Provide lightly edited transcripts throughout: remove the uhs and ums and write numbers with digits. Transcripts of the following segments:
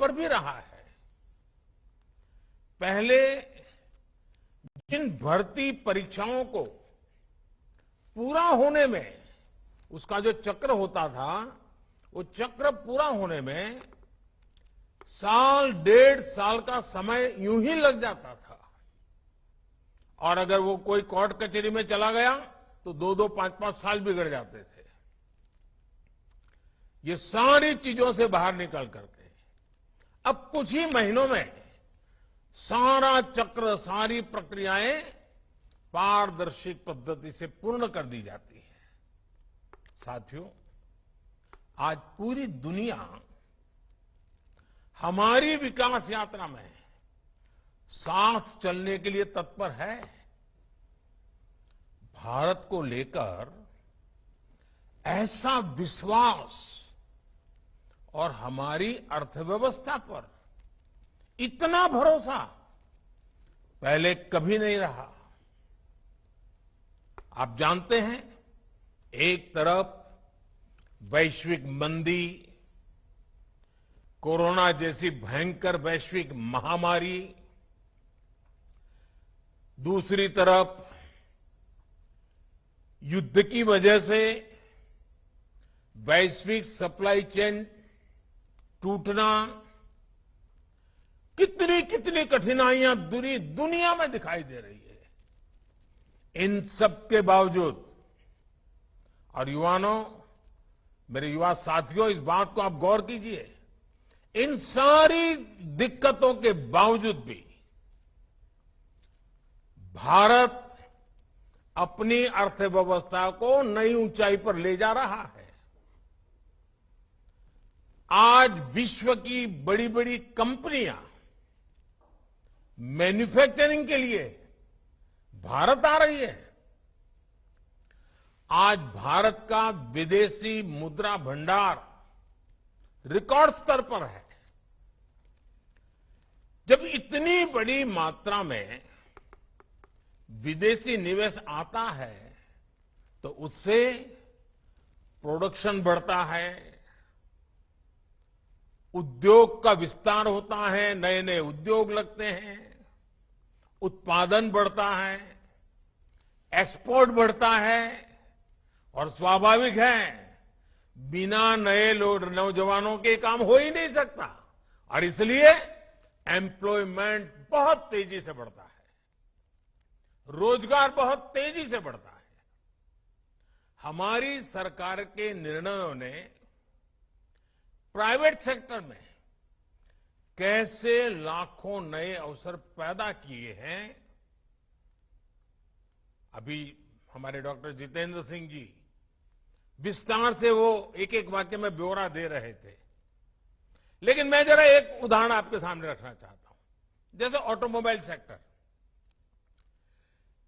पर भी रहा है। पहले जिन भर्ती परीक्षाओं को पूरा होने में उसका जो चक्र होता था, वो चक्र पूरा होने में साल, 1.5 साल का समय यूं ही लग जाता था। और अगर वो कोई कोर्ट कचहरी में चला गया तो 2-2, 5-5 साल बिगड़ जाते थे। ये सारी चीजों से बाहर निकल करके अब कुछ ही महीनों में सारा चक्र, सारी प्रक्रियाएं पारदर्शी पद्धति से पूर्ण कर दी जाती है। साथियों, आज पूरी दुनिया हमारी विकास यात्रा में साथ चलने के लिए तत्पर है। भारत को लेकर ऐसा विश्वास और हमारी अर्थव्यवस्था पर इतना भरोसा पहले कभी नहीं रहा। आप जानते हैं, एक तरफ वैश्विक मंदी, कोरोना जैसी भयंकर वैश्विक महामारी, दूसरी तरफ युद्ध की वजह से वैश्विक सप्लाई चेन टूटना, कितनी कितनी कठिनाइयां पूरी दुनिया में दिखाई दे रही है। इन सब के बावजूद, और युवानों, मेरे युवा साथियों, इस बात को आप गौर कीजिए, इन सारी दिक्कतों के बावजूद भी भारत अपनी अर्थव्यवस्था को नई ऊंचाई पर ले जा रहा है। आज विश्व की बड़ी बड़ी कंपनियां मैन्युफैक्चरिंग के लिए भारत आ रही है। आज भारत का विदेशी मुद्रा भंडार रिकॉर्ड स्तर पर है। जब इतनी बड़ी मात्रा में विदेशी निवेश आता है तो उससे प्रोडक्शन बढ़ता है, उद्योग का विस्तार होता है, नए नए उद्योग लगते हैं, उत्पादन बढ़ता है, एक्सपोर्ट बढ़ता है। और स्वाभाविक है, बिना नए नौजवानों के काम हो ही नहीं सकता। और इसलिए एम्प्लॉयमेंट बहुत तेजी से बढ़ता है, रोजगार बहुत तेजी से बढ़ता है। हमारी सरकार के निर्णयों ने प्राइवेट सेक्टर में कैसे लाखों नए अवसर पैदा किए हैं। अभी हमारे डॉक्टर जितेंद्र सिंह जी विस्तार से वो एक एक वाक्य में ब्यौरा दे रहे थे, लेकिन मैं जरा एक उदाहरण आपके सामने रखना चाहता हूं। जैसे ऑटोमोबाइल सेक्टर,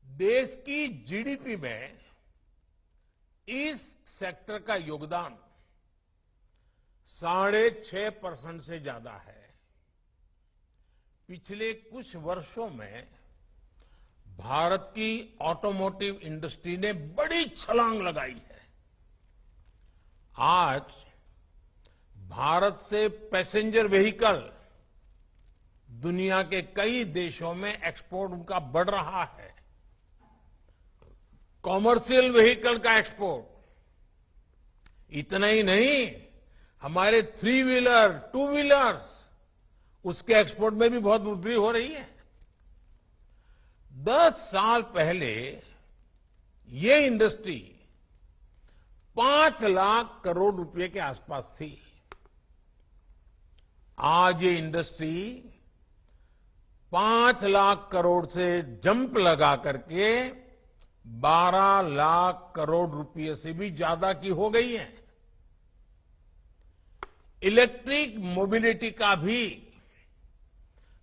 देश की जीडीपी में इस सेक्टर का योगदान 6.5% से ज्यादा है। पिछले कुछ वर्षों में भारत की ऑटोमोटिव इंडस्ट्री ने बड़ी छलांग लगाई है। आज भारत से पैसेंजर व्हीकल दुनिया के कई देशों में एक्सपोर्ट उनका बढ़ रहा है। कॉमर्शियल व्हीकल का एक्सपोर्ट, इतना ही नहीं, हमारे 3 व्हीलर, 2 व्हीलर्स, उसके एक्सपोर्ट में भी बहुत वृद्धि हो रही है। 10 साल पहले ये इंडस्ट्री 5 लाख करोड़ रुपए के आसपास थी। आज ये इंडस्ट्री 5 लाख करोड़ से जंप लगा करके 12 लाख करोड़ रुपए से भी ज्यादा की हो गई है। इलेक्ट्रिक मोबिलिटी का भी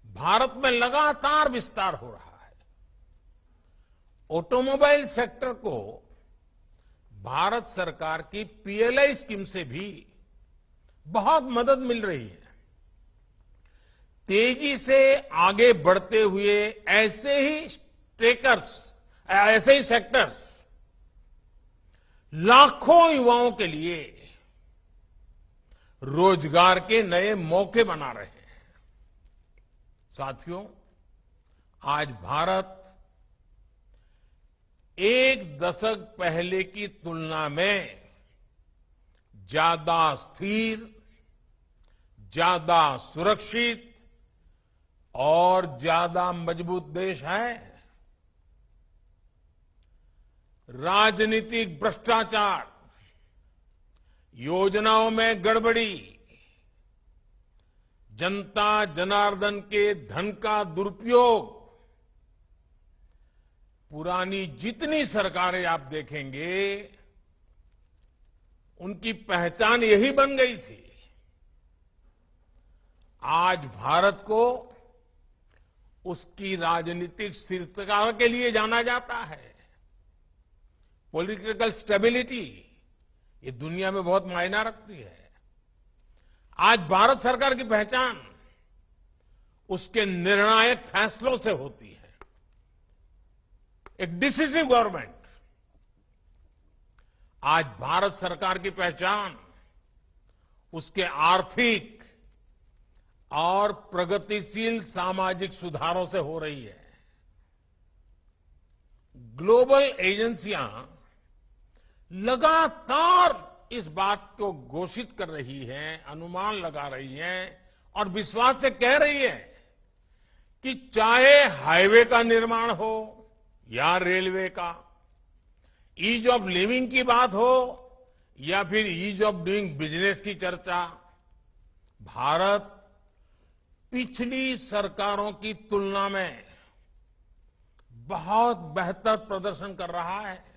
भारत में लगातार विस्तार हो रहा है। ऑटोमोबाइल सेक्टर को भारत सरकार की पीएलआई स्कीम से भी बहुत मदद मिल रही है। तेजी से आगे बढ़ते हुए ऐसे ही सेक्टर्स लाखों युवाओं के लिए रोजगार के नए मौके बना रहे हैं। साथियों, आज भारत एक दशक पहले की तुलना में ज्यादा स्थिर, ज्यादा सुरक्षित और ज्यादा मजबूत देश है। राजनीतिक भ्रष्टाचार, योजनाओं में गड़बड़ी, जनता जनार्दन के धन का दुरुपयोग, पुरानी जितनी सरकारें आप देखेंगे उनकी पहचान यही बन गई थी। आज भारत को उसकी राजनीतिक स्थिरता के लिए जाना जाता है। पॉलिटिकल स्टेबिलिटी ये दुनिया में बहुत मायना रखती है। आज भारत सरकार की पहचान उसके निर्णायक फैसलों से होती है। एक डिसिसिव गवर्नमेंट। आज भारत सरकार की पहचान उसके आर्थिक और प्रगतिशील सामाजिक सुधारों से हो रही है। ग्लोबल एजेंसियां लगातार इस बात को घोषित कर रही हैं, अनुमान लगा रही हैं और विश्वास से कह रही है कि चाहे हाईवे का निर्माण हो या रेलवे का, ईज ऑफ लिविंग की बात हो या फिर ईज ऑफ डूइंग बिजनेस की चर्चा, भारत पिछली सरकारों की तुलना में बहुत बेहतर प्रदर्शन कर रहा है।